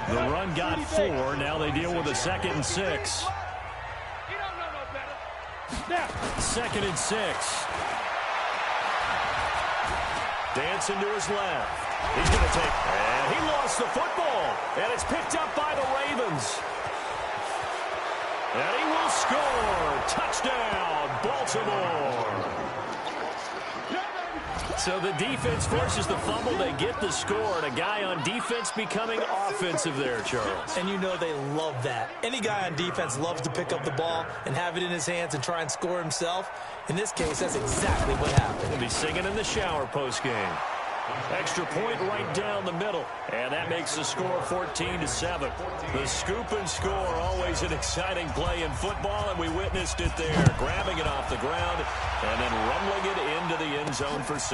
The run got 4. Now they deal with a 2nd and 6. 2nd and 6. Dancing to his left. He's going to take, and he lost the football. And it's picked up by the Ravens. And he will score. Touchdown, Baltimore. So the defense forces the fumble. They get the score. And a guy on defense becoming offensive there, Charles. And you know they love that. Any guy on defense loves to pick up the ball and have it in his hands and try and score himself. In this case, that's exactly what happened. He'll be singing in the shower post-game. Extra point right down the middle. And that makes the score 14-7. The scoop and score, always an exciting play in football, and we witnessed it there. Grabbing it off the ground and then rumbling it into the end zone for 6.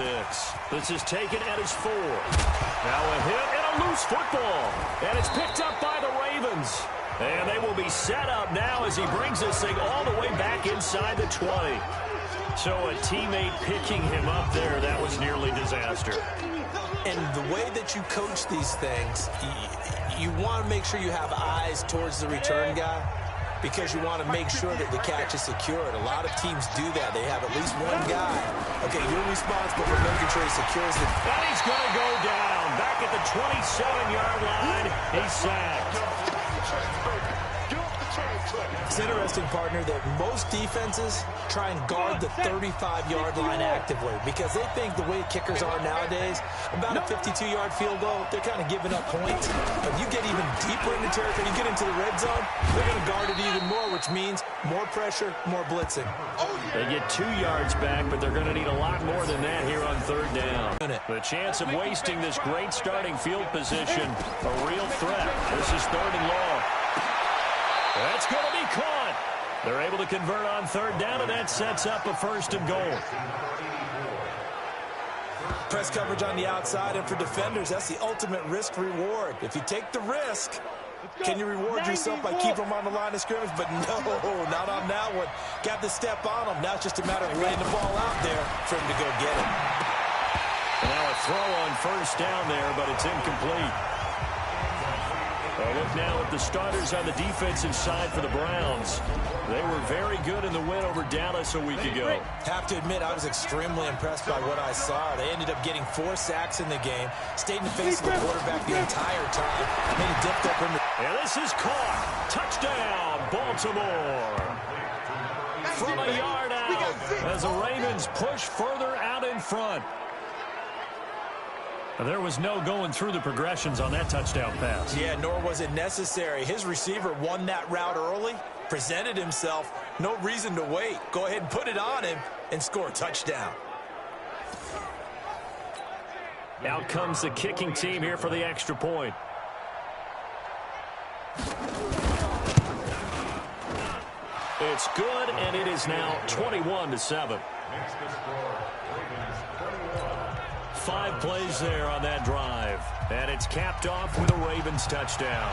This is taken at his 4. Now a hit and a loose football. And it's picked up by the Ravens. And they will be set up now as he brings this thing all the way back inside the 20. So a teammate picking him up there, that was nearly disaster. And the way that you coach these things, you want to make sure you have eyes towards the return guy because you want to make sure that the catch is secured. A lot of teams do that. They have at least one guy. Okay, you're responsible for making sure he secures it. And he's going to go down. Back at the 27-yard line, he's sacked. It's interesting, partner, that most defenses try and guard the 35-yard line actively because they think the way kickers are nowadays, about a 52-yard field goal, they're kind of giving up points. But you get even deeper into territory, you get into the red zone, they're going to guard it even more, which means more pressure, more blitzing. They get 2 yards back, but they're going to need a lot more than that here on 3rd down. The chance of wasting this great starting field position, a real threat. This is 3rd and long. That's going to be caught. They're able to convert on 3rd down, and that sets up a 1st and goal. Press coverage on the outside, and for defenders, that's the ultimate risk-reward. If you take the risk, can you reward yourself by keeping them on the line of scrimmage? But no, not on that one. Got the step on them. Now it's just a matter of laying the ball out there for him to go get it. And now a throw on 1st down there, but it's incomplete. Look now at the starters on the defensive side for the Browns. They were very good in the win over Dallas a week ago. Have to admit, I was extremely impressed by what I saw. They ended up getting 4 sacks in the game, stayed in the face of the quarterback the entire time, made it difficult for him. And this is caught. Touchdown, Baltimore. From a yard out as the Ravens push further out in front. There was no going through the progressions on that touchdown pass. Yeah, nor was it necessary. His receiver won that route early, presented himself. No reason to wait. Go ahead and put it on him and score a touchdown. Out comes the kicking team here for the extra point. It's good, and it is now 21-7. 5 plays there on that drive. And it's capped off with a Ravens touchdown.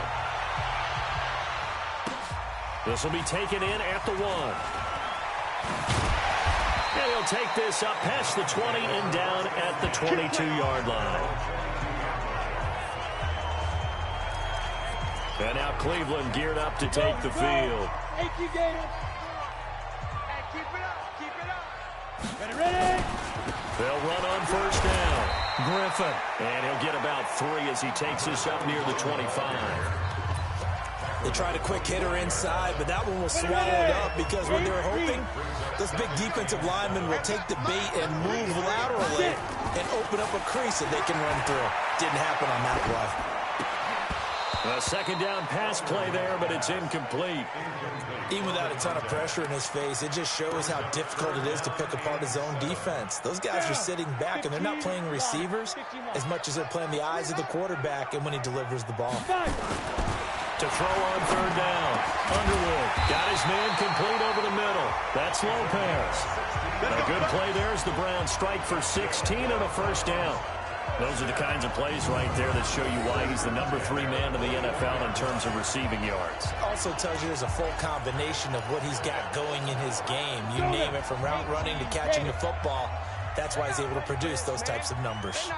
This will be taken in at the 1. And he'll take this up past the 20 and down at the 22-yard line. And now Cleveland geared up to take the field. Keep it up. Keep it up. Ready. They'll run on 1st down. Griffin. And he'll get about 3 as he takes this up near the 25. They tried a quick hitter inside, but that one will swallow it up because when they're hoping, this big defensive lineman will take the bait and move laterally and open up a crease that they can run through. Didn't happen on that play. A 2nd down pass play there, but it's incomplete. Even without a ton of pressure in his face, it just shows how difficult it is to pick apart his own defense. Those guys are sitting back, and they're not playing receivers as much as they're playing the eyes of the quarterback and when he delivers the ball. To throw on 3rd down. Underwood got his man complete over the middle. That's Lopez. A good play there as the Browns strike for 16 and a 1st down. Those are the kinds of plays right there that show you why he's the number 3 man in the NFL in terms of receiving yards. Also tells you there's a full combination of what he's got going in his game. You name it, from route running to catching the football. That's why he's able to produce those types of numbers.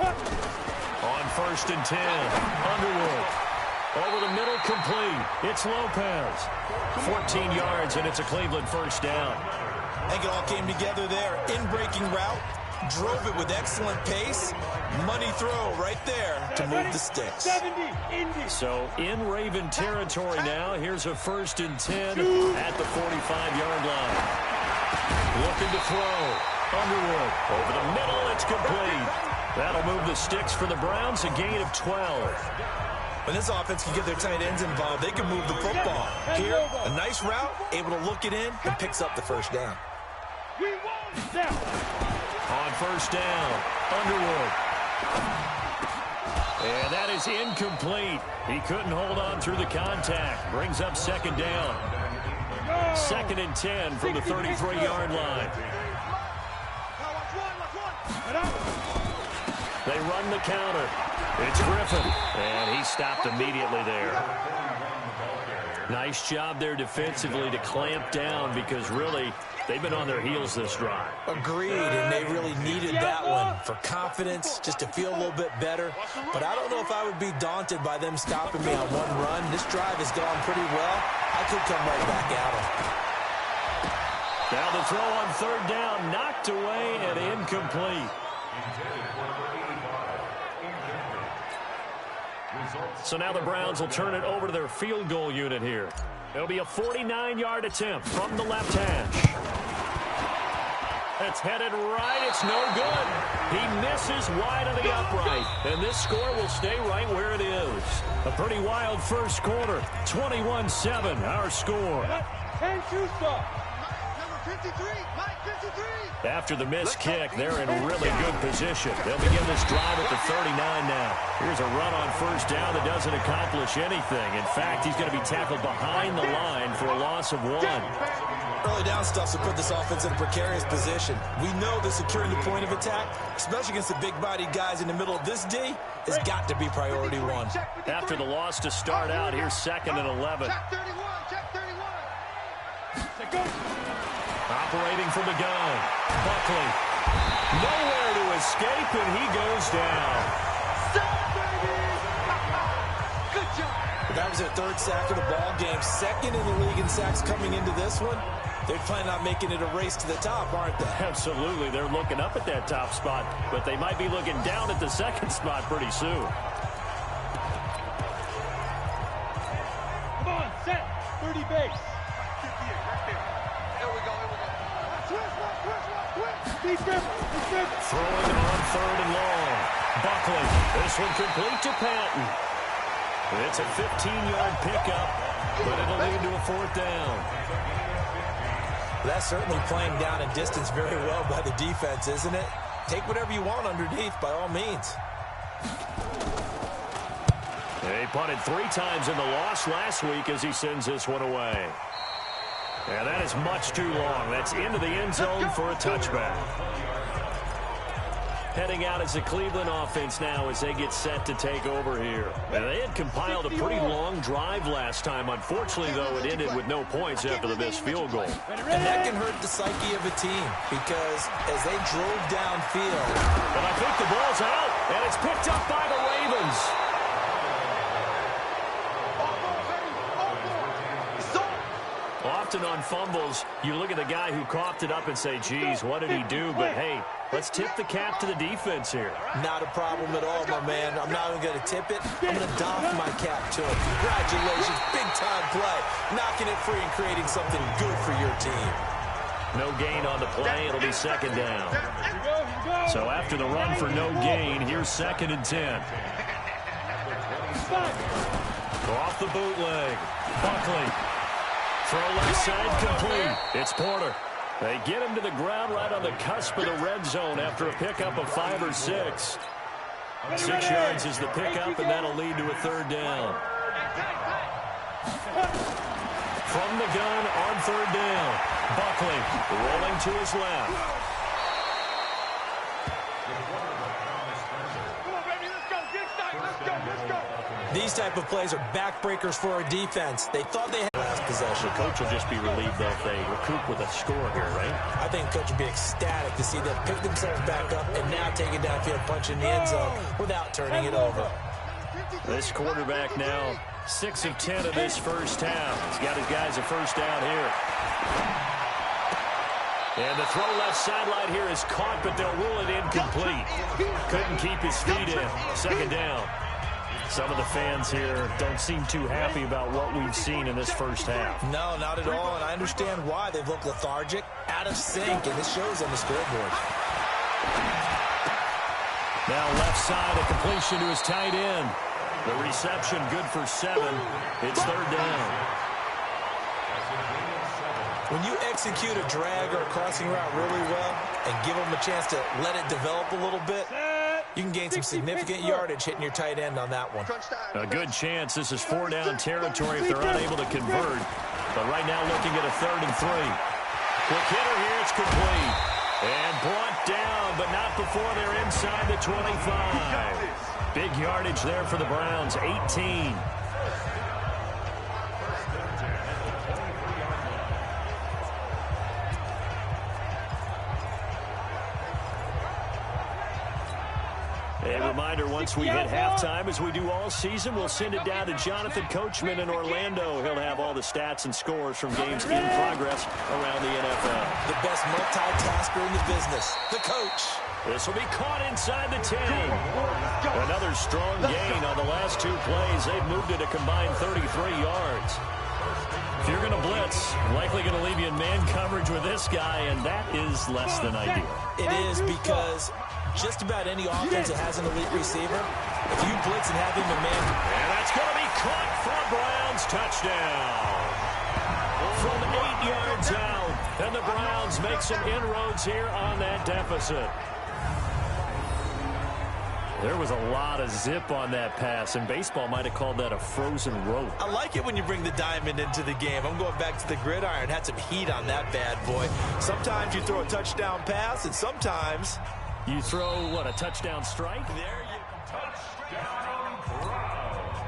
On first and 10. Underwood. Over the middle, complete. It's Lopez. 14 yards, and it's a Cleveland first down. I think it all came together there. In-breaking route. Drove it with excellent pace. Money throw right there to move the sticks. So in Raven territory now. Here's a first and 10 at the 45-yard line. Looking to throw. Underwood. Over the middle, it's complete. That'll move the sticks for the Browns, a gain of 12. When this offense can get their tight ends involved, they can move the football. Here, a nice route, able to look it in, and picks up the first down. On first down, Underwood. And that is incomplete. He couldn't hold on through the contact. Brings up second down. Second and 10 from the 33-yard line. They run the counter. It's Griffin. And he stopped immediately there. Nice job there defensively to clamp down because really they've been on their heels this drive. Agreed, and they really needed that one for confidence, just to feel a little bit better. But I don't know if I would be daunted by them stopping me on one run. This drive has gone pretty well. I could come right back at them. Now the throw on third down, knocked away and incomplete. So now the Browns will turn it over to their field goal unit here. It'll be a 49-yard attempt from the left hash. It's headed right. It's no good. He misses wide of the upright. And this score will stay right where it is. A pretty wild first quarter. 21-7, our score. After the missed kick, they're in really good position. They'll begin this drive at the 39 now. Here's a run on first down that doesn't accomplish anything. In fact, he's going to be tackled behind the line for a loss of 1. Early down stuff to put this offense in a precarious position. We know that securing the point of attack, especially against the big-bodied guys in the middle of this D, has got to be priority 1. After the loss to start out, here's second and 11. Operating from the gun. Buckley. Nowhere to escape, and he goes down. Good job. That was their third sack of the ball game. Second in the league in sacks coming into this one. They're planning on making it a race to the top, aren't they? Absolutely. They're looking up at that top spot, but they might be looking down at the second spot pretty soon. Come on, set. 30 base. Throwing on third and long. Buckley. This one complete to Patton. It's a 15-yard pickup, but it'll lead to a fourth down. That's certainly playing down and distance very well by the defense, isn't it? Take whatever you want underneath, by all means. He punted 3 times in the loss last week as he sends this one away. And that is much too long. That's into the end zone for a touchback. Heading out as the Cleveland offense now as they get set to take over here. And they had compiled a pretty long drive last time. Unfortunately, though, it ended with no points after the missed field goal. And that can hurt the psyche of a team because as they drove downfield. And I think the ball's out, and it's picked up by the Ravens. Often on fumbles, you look at the guy who coughed it up and say, geez, what did he do? But, hey, let's tip the cap to the defense here. Not a problem at all, my man. I'm not even going to tip it. I'm going to doff my cap to him. Congratulations. Big-time play. Knocking it free and creating something good for your team. No gain on the play. It'll be second down. So after the run for no gain, here's second and 10. Off the bootleg. Buckley. Throw left side complete. It's Porter. They get him to the ground right on the cusp of the red zone after a pickup of 5 or 6. 6 yards is the pickup, and that'll lead to a third down. From the gun on third down. Buckley rolling to his left. Come on, baby, let's go. Get started. Let's go. These type of plays are backbreakers for our defense. They thought they had last possession. The coach will just be relieved, though, if they recoup with a score here, right? I think the coach would be ecstatic to see them pick themselves back up and now take it downfield, punch in the end zone without turning it over. This quarterback now 6 of 10 of this first half. He's got his guys a first down here. And the throw left sideline here is caught, but they'll rule it incomplete. Couldn't keep his feet in. Second down. Some of the fans here don't seem too happy about what we've seen in this first half. No, not at all, and I understand why. They've looked lethargic, out of sync, and this shows on the scoreboard. Now left side, a completion to his tight end. The reception good for 7. It's third down. When you execute a drag or a crossing route really well and give them a chance to let it develop a little bit, you can gain some significant yardage hitting your tight end on that one. A good chance. This is 4 down territory if they're unable to convert. But right now looking at a 3rd and 3. Quick hitter here. It's complete. And brought down, but not before they're inside the 25. Big yardage there for the Browns. 18. A reminder, once we hit halftime, as we do all season, we'll send it down to Jonathan Coachman in Orlando. He'll have all the stats and scores from games in progress around the NFL. The best multitasker in the business, the coach. This will be caught inside the 10. Another strong gain on the last 2 plays. They've moved it a combined 33 yards. If you're going to blitz, likely going to leave you in man coverage with this guy, and that is less than ideal. It is, because just about any offense that has an elite receiver, if you blitz and have him in man. And that's going to be caught for a Browns touchdown. From 8 yards out, and the Browns make some inroads here on that deficit. There was a lot of zip on that pass, and baseball might have called that a frozen rope. I like it when you bring the diamond into the game. I'm going back to the gridiron. Had some heat on that bad boy. Sometimes you throw a touchdown pass, and sometimes you throw, what, a touchdown strike? There you go. Touchdown, Browns.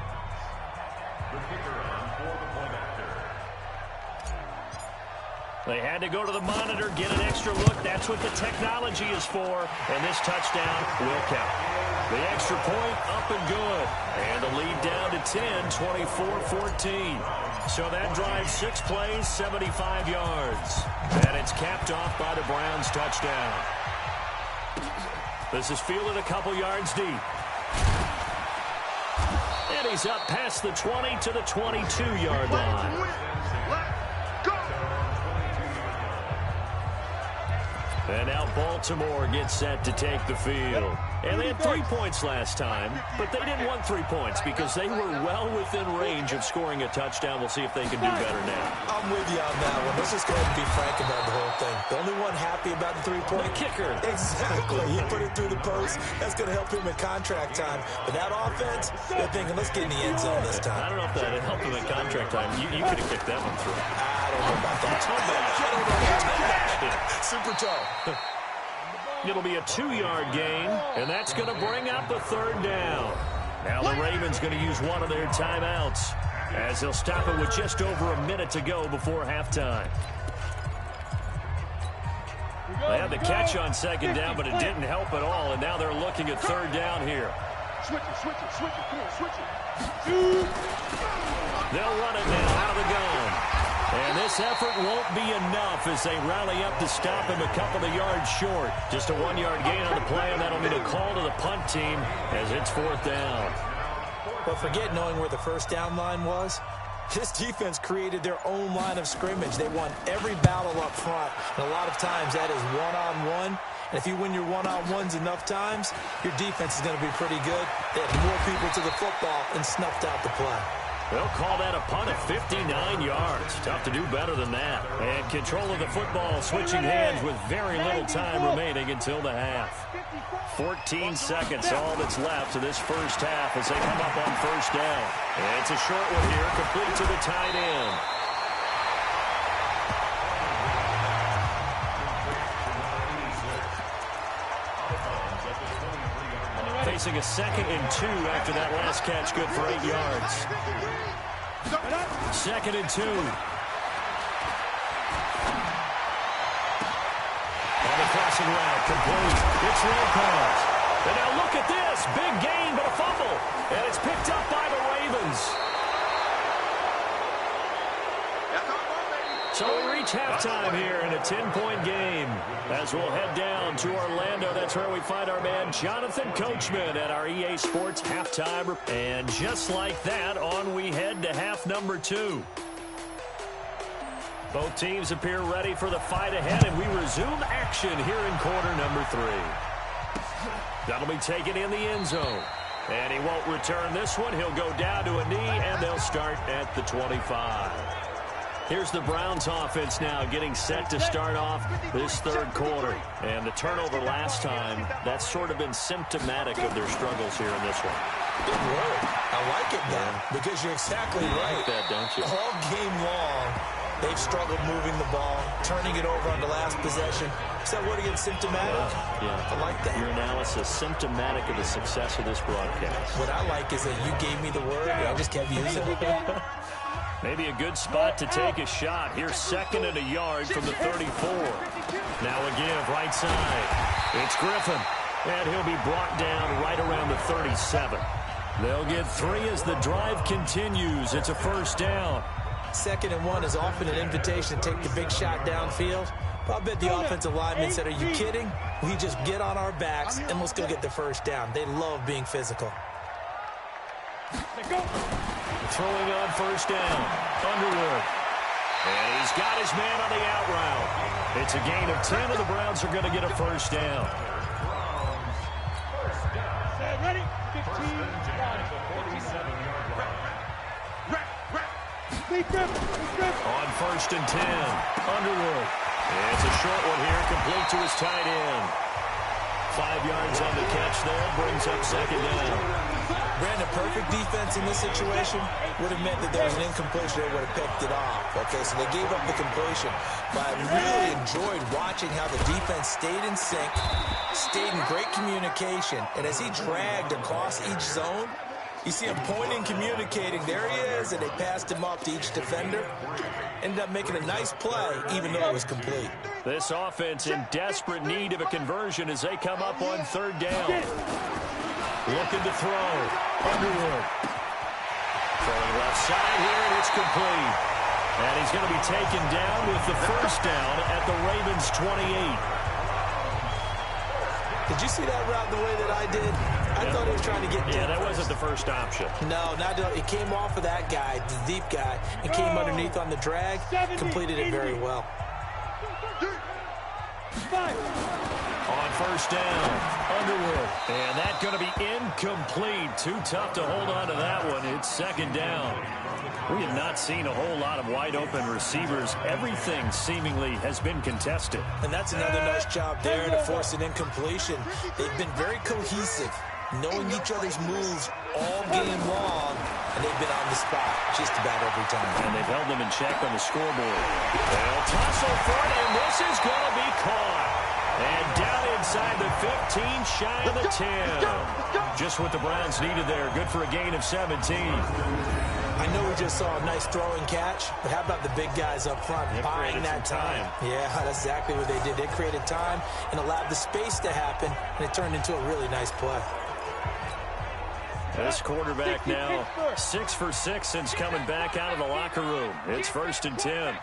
The kicker on for the point after. They had to go to the monitor, get an extra look. That's what the technology is for. And this touchdown will count. The extra point up and good. And the lead down to 10, 24-14. So that drives 6 plays, 75 yards. And it's capped off by the Browns touchdown. This is fielded a couple yards deep. And he's up past the 20 to the 22-yard line. And now Baltimore gets set to take the field. And they had 3 points last time, but they didn't want 3 points because they were well within range of scoring a touchdown. We'll see if they can do better now. I'm with you on that one. Let's just go ahead and be frank about the whole thing. The only one happy about the 3-point kicker. Exactly. He put it through the post. That's going to help him in contract time. But that offense, they're thinking, let's get in the end zone this time. I don't know if that helped him in contract time. You could have kicked that one through. I don't know about that. Super toe. It'll be a 2-yard gain, and that's going to bring up a 3rd down. Now the Ravens going to use one of their timeouts as they'll stop it with just over a minute to go before halftime. They had the catch on 2nd down, but it didn't help at all, and now they're looking at 3rd down here. Switch it, come on, switch it. They'll run it now out of the gun. And this effort won't be enough as they rally up to stop him a couple of yards short. Just a 1-yard gain on the play, and that'll mean a call to the punt team as it's 4th down. But forget knowing where the first down line was. This defense created their own line of scrimmage. They won every battle up front, and a lot of times that is one-on-one. And if you win your one-on-ones enough times, your defense is going to be pretty good. They had more people to the football and snuffed out the play. They'll call that a punt at 59 yards. Tough to do better than that. And control of the football switching hands with very little time remaining until the half. 14 seconds, all that's left of this first half as they come up on 1st down. And it's a short one here, complete to the tight end. forcing a 2nd and 2 after that last catch, good for 8 yards. 2nd and 2. On the crossing route, complete. It's Lopez. And now look at this. Big gain, but a fumble. And it's picked up by the Ravens. So we reach halftime here in a 10-point game. As we'll head down to Orlando, that's where we find our man Jonathan Coachman at our EA Sports halftime. And just like that, on we head to half number 2. Both teams appear ready for the fight ahead, and we resume action here in quarter number 3. That'll be taken in the end zone. And he won't return this one. He'll go down to a knee, and they'll start at the 25. Here's the Browns offense now getting set to start off this third quarter. And the turnover last time, that's sort of been symptomatic of their struggles here in this one. Good word. I like it, Dan, because you're exactly right. You like that, don't you? All game long, they've struggled moving the ball, turning it over on the last possession. Is that word again, symptomatic? Yeah. I like that. Your analysis, symptomatic of the success of this broadcast. What I like is that you gave me the word, and I just kept using it. Maybe a good spot to take a shot. Here's 2nd and a yard from the 34. Now a give, right side. It's Griffin. And he'll be brought down right around the 37. They'll get 3 as the drive continues. It's a first down. 2nd and 1 is often an invitation to take the big shot downfield. But I bet the offensive lineman said, are you kidding? We just get on our backs and let's go get the first down. They love being physical. Throwing on first down, Underwood. And he's got his man on the out route. It's a gain of 10, and the Browns are going to get a first down. Ready? 15. On first and 10, Underwood. It's a short one here, complete to his tight end. 5 yards on the catch there, brings up 2nd down. Brandon, perfect defense in this situation would have meant that there was an incompletion. They would have picked it off. Okay, so they gave up the completion. But I really enjoyed watching how the defense stayed in sync, stayed in great communication. And as he dragged across each zone, you see him pointing, communicating. There he is, and they passed him off to each defender. Ended up making a nice play, even though it was complete. This offense in desperate need of a conversion as they come up on 3rd down. Looking to throw. Underwood. Throwing left side here, and it's complete. And he's going to be taken down with the first down at the Ravens' 28. Did you see that route the way that I did? I thought he was trying to get deep. Yeah, that wasn't the first option. No, it came off of that guy, the deep guy, and came underneath on the drag, completed it very well. On first down, Underwood. And that's going to be incomplete. Too tough to hold on to that one. It's 2nd down. We have not seen a whole lot of wide-open receivers. Everything seemingly has been contested. And that's another nice job there to force an incompletion. They've been very cohesive, knowing each other's moves all game long, and they've been on the spot just about every time. And they've held them in check on the scoreboard. They'll tussle for it, and this is going to be caught. And down inside the 15, shy of the 10. Just what the Browns needed there. Good for a gain of 17. I know we just saw a nice throwing catch, but how about the big guys up front buying that time? Yeah, that's exactly what they did. They created time and allowed the space to happen, and it turned into a really nice play. This quarterback now 6 for 6 since coming back out of the locker room. It's 1st and 10.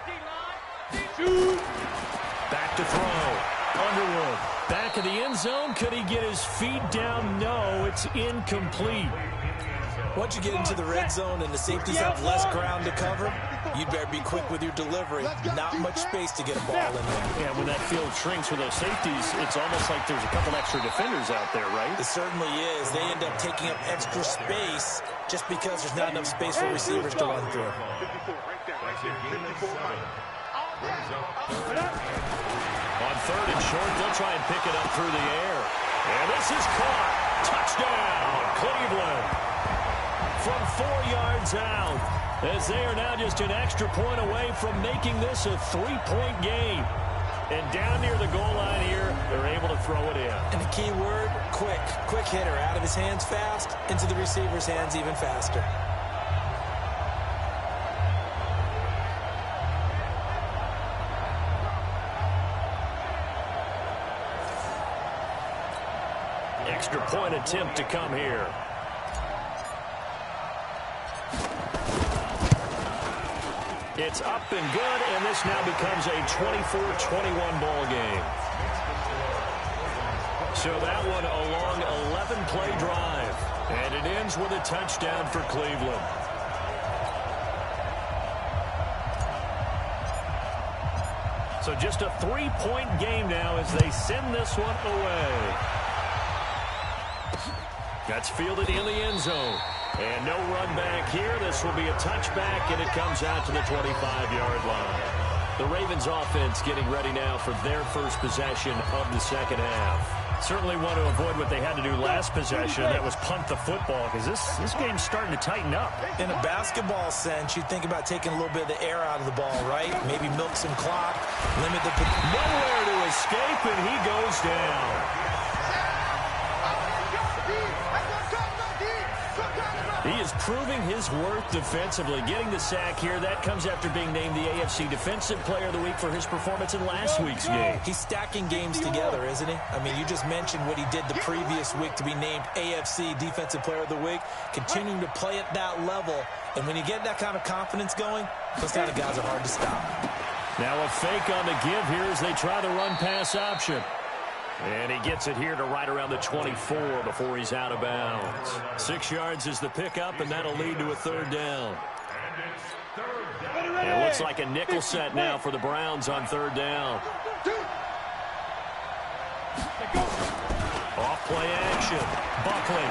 Back to throw. Underwood. Back of the end zone. Could he get his feet down? No, it's incomplete. Once you get into the red zone and the safeties have less ground to cover, you better be quick with your delivery. Not much space to get a ball in there. Yeah, when that field shrinks with those safeties, it's almost like there's a couple extra defenders out there, right? It certainly is. They end up taking up extra space just because there's not enough space for receivers to run through. On 3rd and short, they'll try and pick it up through the air. And this is caught. Touchdown, Cleveland. From 4 yards out, as they are now just an extra point away from making this a 3-point game. And down near the goal line here, they're able to throw it in. And the key word, quick. Quick hitter. Out of his hands fast, into the receiver's hands even faster. Extra point attempt to come here. It's up and good, and this now becomes a 24-21 ball game. So that one a long 11-play drive, and it ends with a touchdown for Cleveland. So just a 3-point game now as they send this one away. That's fielded in the end zone. And no run back here. This will be a touchback, and it comes out to the 25-yard line. The Ravens offense getting ready now for their first possession of the second half. Certainly want to avoid what they had to do last possession. That was punt the football, because this game's starting to tighten up. In a basketball sense, you think about taking a little bit of the air out of the ball, right? Maybe milk some clock, limit the... Nowhere to escape, and he goes down. He is proving his worth defensively, getting the sack here. That comes after being named the AFC Defensive Player of the Week for his performance in last week's game. He's stacking games together, isn't he? I mean, you just mentioned what he did the previous week to be named AFC Defensive Player of the Week, continuing to play at that level. And when you get that kind of confidence going, those kind of guys are hard to stop. Now a fake on the give here as they try the run-pass option. And he gets it here to right around the 24 before he's out of bounds. 6 yards is the pickup, and that'll lead to a third down. And it looks like a nickel set now for the Browns on third down. Off play action. Buckley.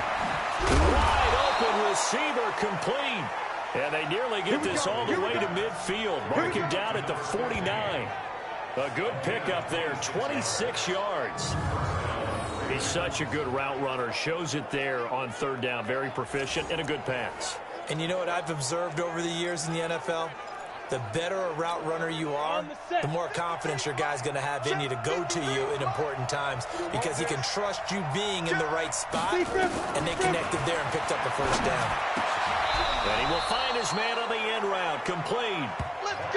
Wide open receiver complete. And they nearly get this all the way to midfield. Mark him down at the 49. A good pickup there, 26 yards. He's such a good route runner. Shows it there on third down. Very proficient and a good pass. And you know what I've observed over the years in the NFL? The better a route runner you are, the more confidence your guy's going to have in you to go to you in important times because he can trust you being in the right spot, and they connected there and picked up the first down. And he will find his man on the end route. Complete.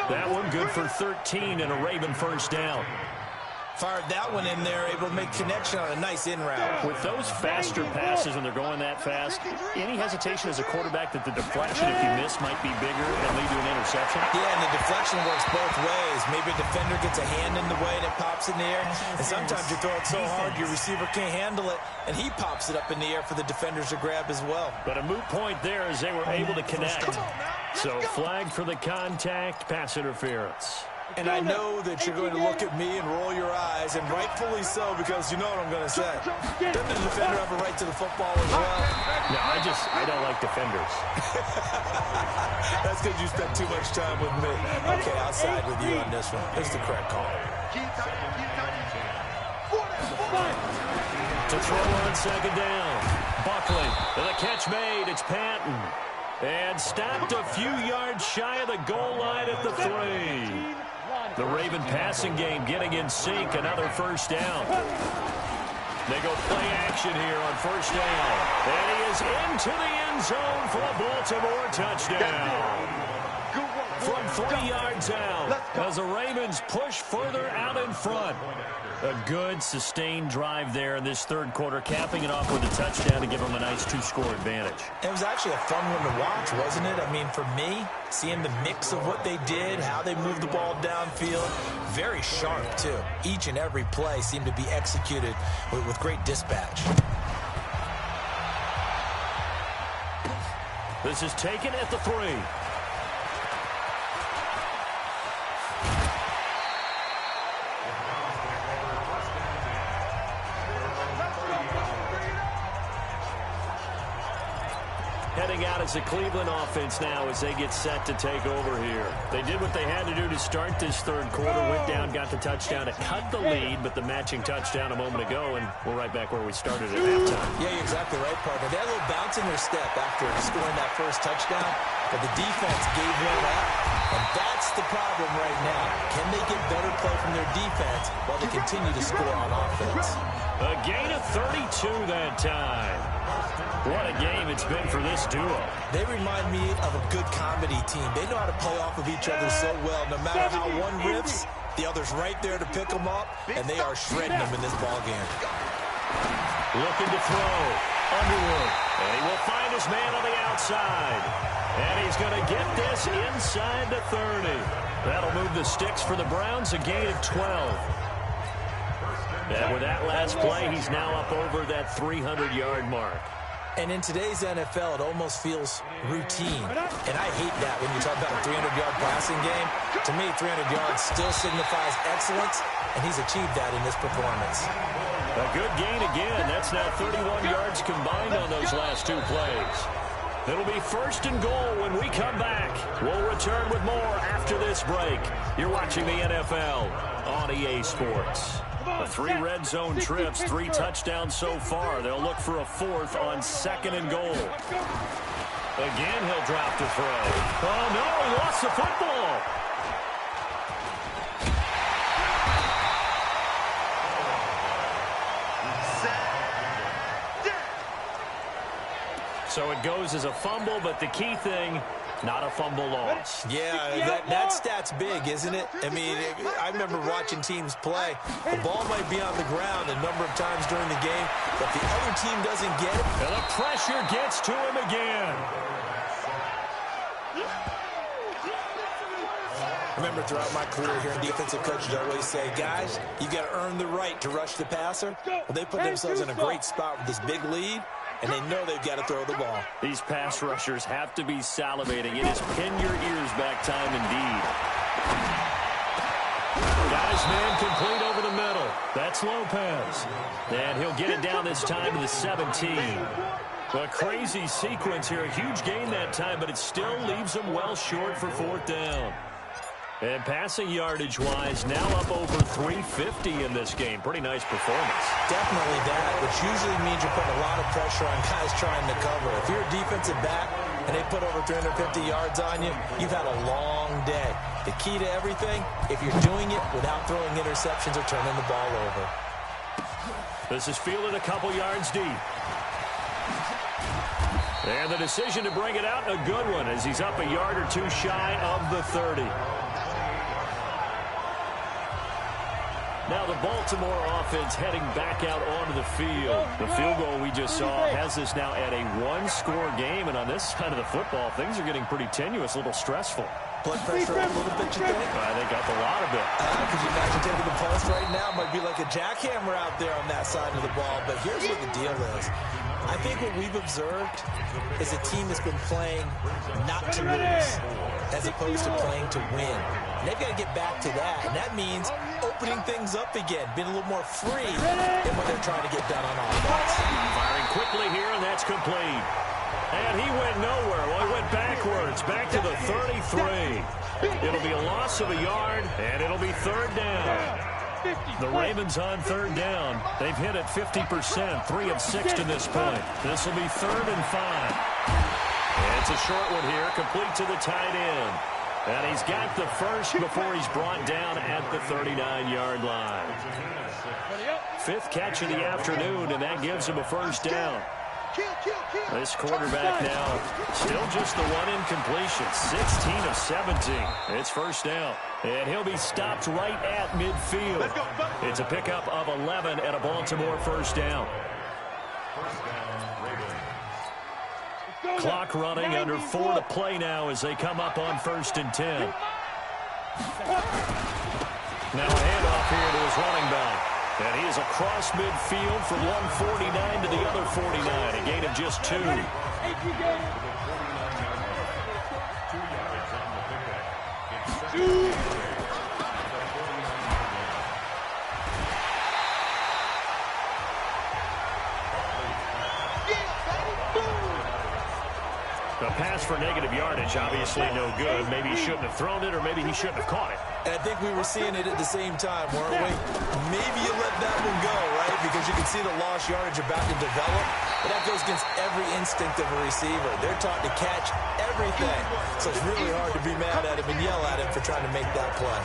That one good for 13 and a Raven first down. Fired that one in there, able to make connection on a nice in route. With those faster passes when they're going that fast, any hesitation as a quarterback that the deflection, if you miss, might be bigger and lead to an interception? Yeah, and the deflection works both ways. Maybe a defender gets a hand in the way and it pops in the air. And sometimes you throw it so hard your receiver can't handle it, and he pops it up in the air for the defenders to grab as well. But a moot point there as they were able to connect. So flag for the contact, pass interference. And I know that you're going to look at me and roll your eyes, and rightfully so, because you know what I'm going to say. Doesn't the defender have a right to the football as well? No, I don't like defenders. That's because you spent too much time with me. Okay, I'll side with you on this one. It's the correct call. To throw on second down. Buckley, the catch made. It's Patton. And stopped a few yards shy of the goal line at the 3. The Raven passing game getting in sync. Another first down. They go play action here on first down. And he is into the end zone for a Baltimore touchdown. From 3 yards out as the Ravens push further out in front. A good, sustained drive there in this third quarter, capping it off with a touchdown to give them a nice 2-score advantage. It was actually a fun one to watch, wasn't it? I mean, for me, seeing the mix of what they did, how they moved the ball downfield, very sharp, too. Each and every play seemed to be executed with great dispatch. This is taken at the 3. heading out as a Cleveland offense now as they get set to take over here. They did what they had to do to start this third quarter, went down, got the touchdown to cut the lead, but the matching touchdown a moment ago, and we're right back where we started at halftime. Yeah, you're exactly right, partner. They had a little bounce in their step after scoring that first touchdown, but the defense gave one up, and that's the problem right now. Can they get better play from their defense while they continue to score on offense? A gain of 32 that time. What a game it's been for this duo. They remind me of a good comedy team. They know how to play off of each other so well. No matter how one rips, the other's right there to pick them up, and they are shredding them in this ballgame. Looking to throw. Underwood. And he will find his man on the outside. And he's going to get this inside the 30. That'll move the sticks for the Browns, a gain of 12. And with that last play, he's now up over that 300-yard mark. And in today's NFL, it almost feels routine. And I hate that when you talk about a 300-yard passing game. To me, 300 yards still signifies excellence, and he's achieved that in this performance. A good gain again. That's now 31 yards combined on those last two plays. It'll be first and goal when we come back. We'll return with more after this break. You're watching the NFL on EA Sports. 3 red zone trips, 3 touchdowns so far. They'll look for a 4th on 2nd and goal. Again, he'll drop to throw. Oh, no, he lost the football. So it goes as a fumble, but the key thing, not a fumble loss. Yeah, that stat's big, isn't it? I mean, I remember watching teams play. The ball might be on the ground a number of times during the game, but the other team doesn't get it. And the pressure gets to him again. I remember throughout my career here in defensive coaches, I always say, guys, you got to earn the right to rush the passer. Well, they put themselves in a great spot with this big lead, and they know they've got to throw the ball. These pass rushers have to be salivating. It is pin your ears back time indeed. Got his man complete over the middle. That's Lopez. And he'll get it down this time to the 17. A crazy sequence here. A huge gain that time, but it still leaves him well short for 4th down. And passing yardage-wise, now up over 350 in this game. Pretty nice performance. Definitely that, which usually means you're putting a lot of pressure on guys trying to cover. If you're a defensive back and they put over 350 yards on you, you've had a long day. The key to everything, if you're doing it without throwing interceptions or turning the ball over. This is fielded a couple yards deep. And the decision to bring it out, a good one, as he's up a yard or 2 shy of the 30. Now the Baltimore offense heading back out onto the field. The field goal we just saw has us now at a 1-score game. And on this side of the football, things are getting pretty tenuous, a little stressful. Blood pressure up a little bit, you think? I think up a lot of it. Could you imagine taking the pulse right now? Might be like a jackhammer out there on that side of the ball. But here's what the deal is. I think what we've observed is a team that's been playing not to lose as opposed to playing to win. And they've got to get back to that. And that means opening things up again, being a little more free in what they're trying to get done on offense. Firing quickly here, and that's complete. And he went nowhere. Well, he went backwards, back to the 33. It'll be a loss of a yard, and it'll be 3rd down. The Ravens on 3rd down. They've hit it 50%, 3 of 6 to this point. This will be 3rd and 5. And it's a short one here, complete to the tight end. And he's got the first before he's brought down at the 39-yard line. 5th catch of the afternoon, and that gives him a 1st down. This quarterback now still just the 1 incompletion, 16 of 17. It's 1st down, and he'll be stopped right at midfield. It's a pickup of 11 at a Baltimore 1st down. Clock running, under 4 to play now as they come up on 1st and 10. Now a handoff here to his running back. And he is across midfield from 149 to the other 49, a gain of just 2. A pass for negative yardage, obviously no good. Maybe he shouldn't have thrown it, or maybe he shouldn't have caught it. And I think we were seeing it at the same time, weren't we? Maybe you let that one go, right? Because you can see the lost yardage about to develop. But that goes against every instinct of a receiver. They're taught to catch everything. So it's really hard to be mad at him and yell at him for trying to make that play.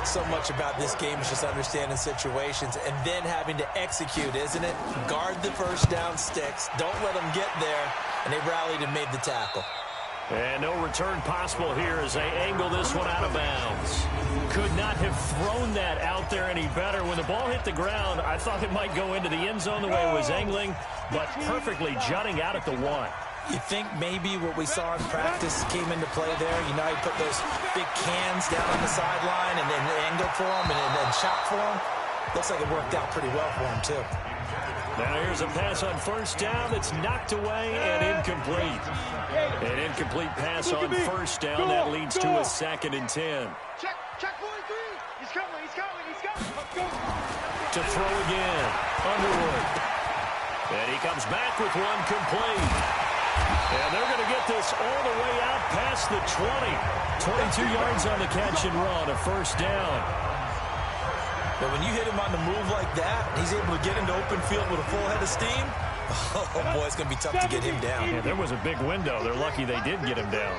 So much about this game is just understanding situations and then having to execute, isn't it? Guard the first down sticks. Don't let them get there. And they rallied and made the tackle. And no return possible here as they angle this one out of bounds. Could not have thrown that out there any better. When the ball hit the ground, I thought it might go into the end zone the way it was angling, but perfectly jutting out at the 1. You think maybe what we saw in practice came into play there? You know, he put those big cans down on the sideline and then angled for him and then shot for him. Looks like it worked out pretty well for him, too. Now here's a pass on first down that's knocked away and incomplete. An incomplete pass on first down. That leads to a 2nd and 10. Check 43. He's coming. To throw again, Underwood. And he comes back with one complete. And they're going to get this all the way out past the 20. 22 yards on the catch and run, a first down. But when you hit him on the move like that, he's able to get into open field with a full head of steam. Oh, boy, it's going to be tough to get him down. Yeah, there was a big window. They're lucky they did get him down.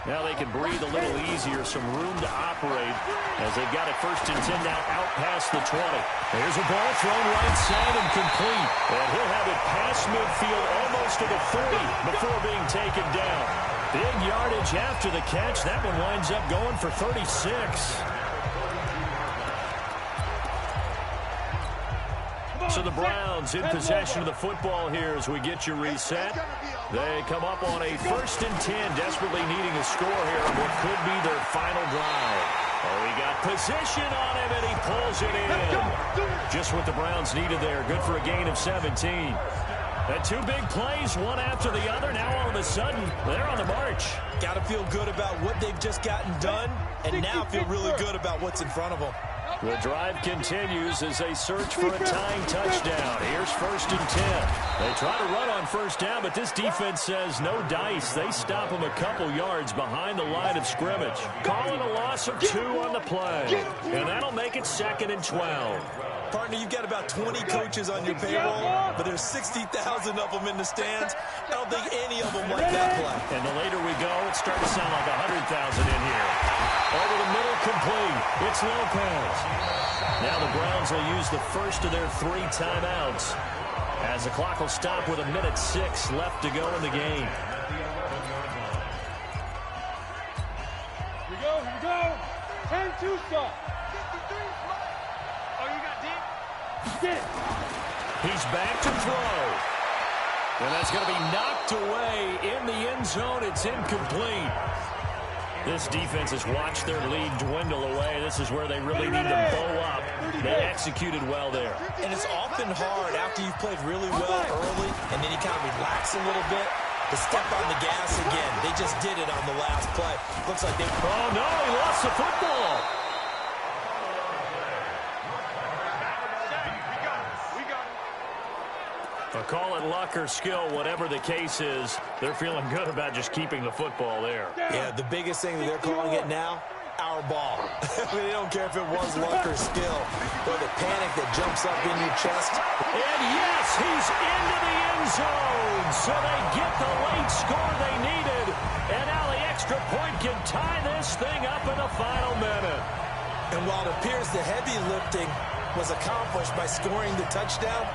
Now they can breathe a little easier, some room to operate as they've got it 1st and 10 now out past the 20. There's a ball thrown right side and complete. And he'll have it past midfield almost to the 40 before being taken down. Big yardage after the catch. That one winds up going for 36. So the Browns in possession of the football here as we get you reset. They come up on a 1st and 10, desperately needing a score here on what could be their final drive. Oh, he got position on him, and he pulls it in. Just what the Browns needed there. Good for a gain of 17. And 2 big plays, one after the other. Now all of a sudden, they're on the march. Got to feel good about what they've just gotten done, and now feel really good about what's in front of them. The drive continues as they search for a tying touchdown. Here's 1st and 10. They try to run on first down, but this defense says no dice. They stop them a couple yards behind the line of scrimmage. Calling a loss of 2 on the play. And that'll make it 2nd and 12. Partner, you've got about 20 coaches on your payroll, but there's 60,000 of them in the stands. I don't think any of them like that play. And the later we go, it starts to sound like 100,000 in here. Over the middle, complete. It's Lopez. Now the Browns will use the first of their 3 timeouts as the clock will stop with 1:06 left to go in the game. Here we go. 10-2 stop. Oh, you got deep? He's back to throw. And that's going to be knocked away in the end zone. It's incomplete. This defense has watched their lead dwindle away. This is where they really need to bow up. They executed well there. And it's often hard after you've played really well early and then you kind of relax a little bit to step on the gas again. They just did it on the last play. Looks like they... Oh, no, he lost the football. Call it luck or skill, whatever the case is, they're feeling good about just keeping the football there. Yeah, the biggest thing that they're calling it now, our ball. They don't care if it was luck or skill, or the panic that jumps up in your chest. And yes, he's into the end zone, so they get the late score they needed, and now the extra point can tie this thing up in the final minute. And while it appears the heavy lifting was accomplished by scoring the touchdown,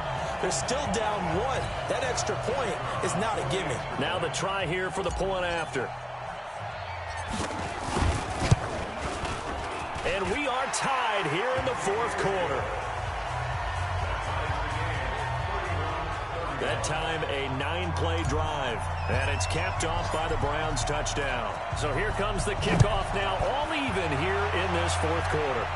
they're still down 1. That extra point is not a gimme. Now the try here for the point after. And we are tied here in the 4th quarter. That time a 9-play drive. And it's capped off by the Browns touchdown. So here comes the kickoff now, all even here in this 4th quarter.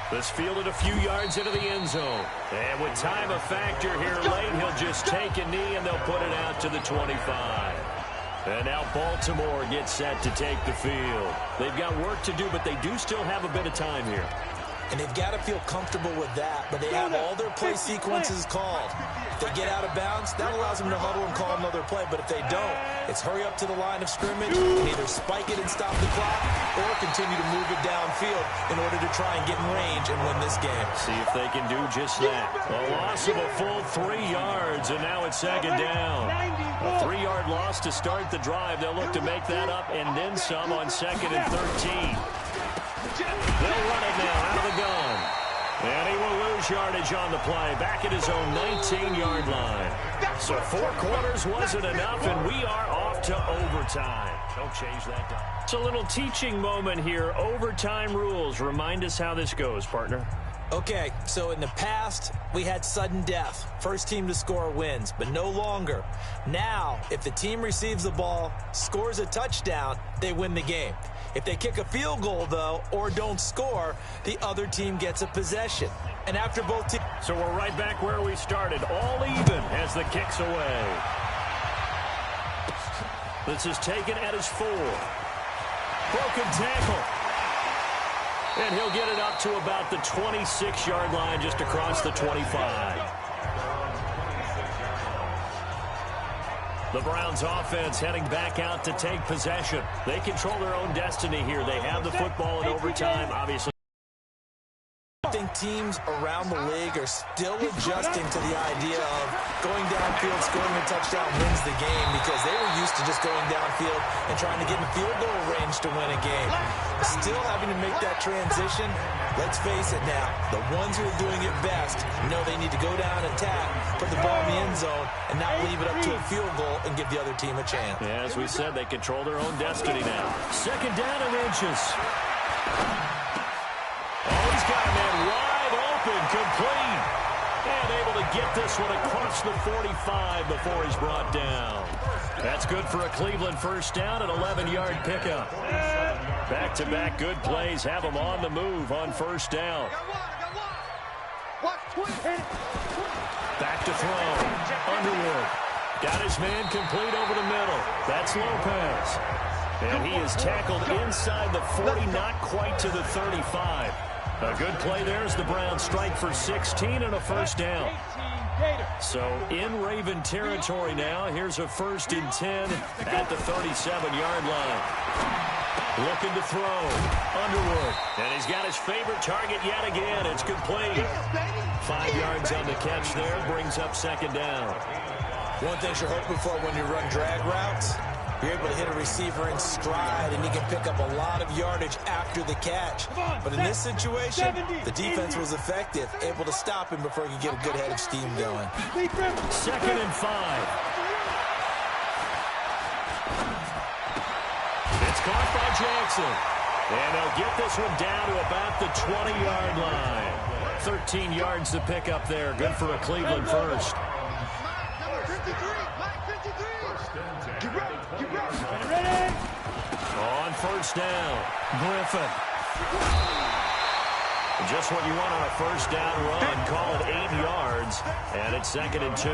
This fielded a few yards into the end zone. And with time a factor here late, he'll just take a knee and they'll put it out to the 25. And now Baltimore gets set to take the field. They've got work to do, but they do still have a bit of time here. And they've got to feel comfortable with that, but they have all their play sequences called. If they get out of bounds, that allows them to huddle and call another play. But if they don't, it's hurry up to the line of scrimmage and either spike it and stop the clock or continue to move it downfield in order to try and get in range and win this game. See if they can do just that. A loss of a full 3 yards, and now it's second down. A 3-yard loss to start the drive. They'll look to make that up and then some on 2nd and 13. They'll run it now out of the gun. And he will lose yardage on the play. Back at his own 19-yard line. So 4 quarters wasn't enough, and we are off to overtime. Don't change that. It's a little teaching moment here. Overtime rules. Remind us how this goes, partner. Okay, so in the past, we had sudden death. First team to score wins, but no longer. Now, if the team receives the ball, scores a touchdown, they win the game. If they kick a field goal, though, or don't score, the other team gets a possession. And after both teams... So we're right back where we started, all even as the kick's away. This is taken at his 4. Broken tackle. And he'll get it up to about the 26-yard line, just across the 25. The Browns offense heading back out to take possession. They control their own destiny here. They have the football in overtime, obviously. I think teams around the league are still adjusting to the idea of going downfield, scoring a touchdown wins the game, because they were used to just going downfield and trying to get in field goal range to win a game. Still having to make that transition. Let's face it now, the ones who are doing it best know they need to go down and attack, put the ball in the end zone, and not leave it up to a field goal and give the other team a chance. Yeah, as we said, they control their own destiny now. 2nd down and inches. Oh, he's got a man wide open, complete. And able to get this one across the 45 before he's brought down. That's good for a Cleveland first down, an 11-yard pickup. Back-to-back good plays have them on the move on first down. Back to throw. Underwood. Got his man complete over the middle. That's Lopez. And he is tackled inside the 40, not quite to the 35. A good play there as the Browns strike for 16 and a first down. So in Raven territory now. Here's a 1st and 10 at the 37-yard line. Looking to throw. Underwood. And he's got his favorite target yet again. It's complete. 5 yards on the catch there. Brings up 2nd down. One thing you're hoping for when you run drag routes, you're able to hit a receiver in stride, and he can pick up a lot of yardage after the catch. But in this situation, the defense was effective, able to stop him before he could get a good head of steam going. 2nd and 5. It's caught by Jackson. And they'll get this one down to about the 20-yard line. 13 yards to pick up there. Good for a Cleveland first. On first down, Griffin. Just what you want on a first down run. Call it 8 yards, and it's 2nd and 2.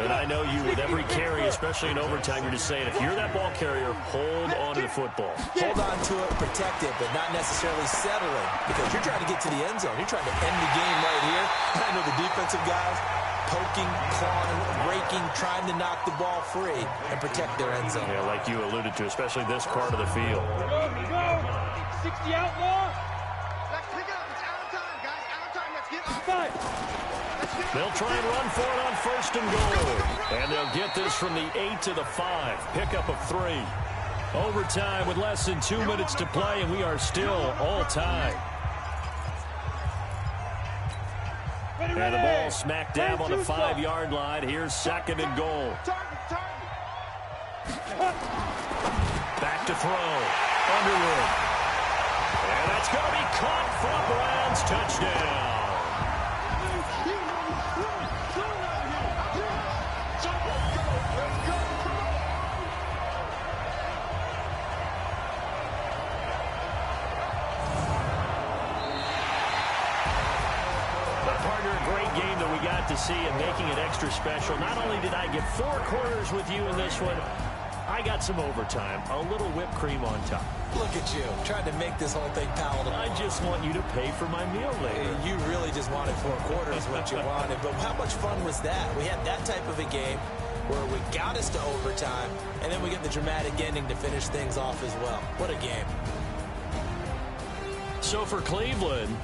And I know you, with every carry, especially in overtime, you're just saying, if you're that ball carrier, hold on to the football. Hold on to it, protect it, but not necessarily settling, because you're trying to get to the end zone. You're trying to end the game right here. I know the defensive guys poking, clawing, breaking, trying to knock the ball free and protect their end zone. Yeah, like you alluded to, especially this part of the field. Here we go. 60 outlaw. Let's pick it up. It's out of time, guys. Out of time. Let's get up. 5. They'll try and run for it on 1st and goal. And they'll get this from the 8 to the 5. Pickup of 3. Overtime with less than 2 minutes to play, and we are still all tied. And the ball smack dab on the 5-yard line. Here's 2nd and goal. Back to throw. Underwood. And that's going to be caught for a Browns touchdown. To see and making it extra special. Not only did I get 4 quarters with you in this one, I got some overtime, a little whipped cream on top. Look at you, trying to make this whole thing palatable. I just want you to pay for my meal later. You really just wanted 4 quarters what you wanted, but how much fun was that? We had that type of a game where we got us to overtime, and then we get the dramatic ending to finish things off as well. What a game. So for Cleveland,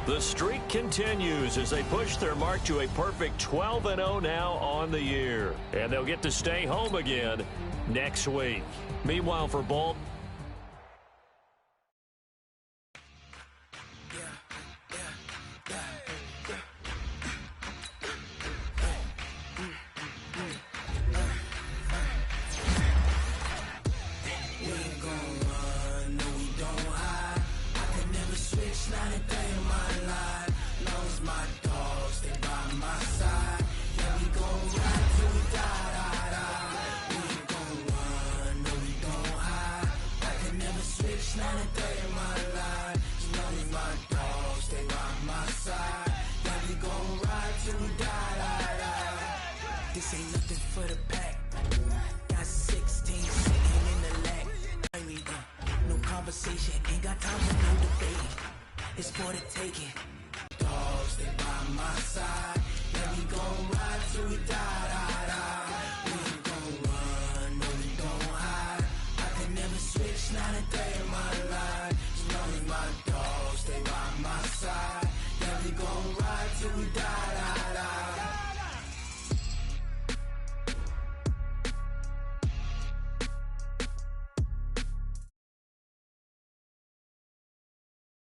the streak continues as they push their mark to a perfect 12-0 now on the year. And they'll get to stay home again next week. Meanwhile, for Baltimore, this ain't nothing for the pack. Got 16 sitting in the lag. No conversation, ain't got time for no debate. It's for the taking. Dogs, they by my side.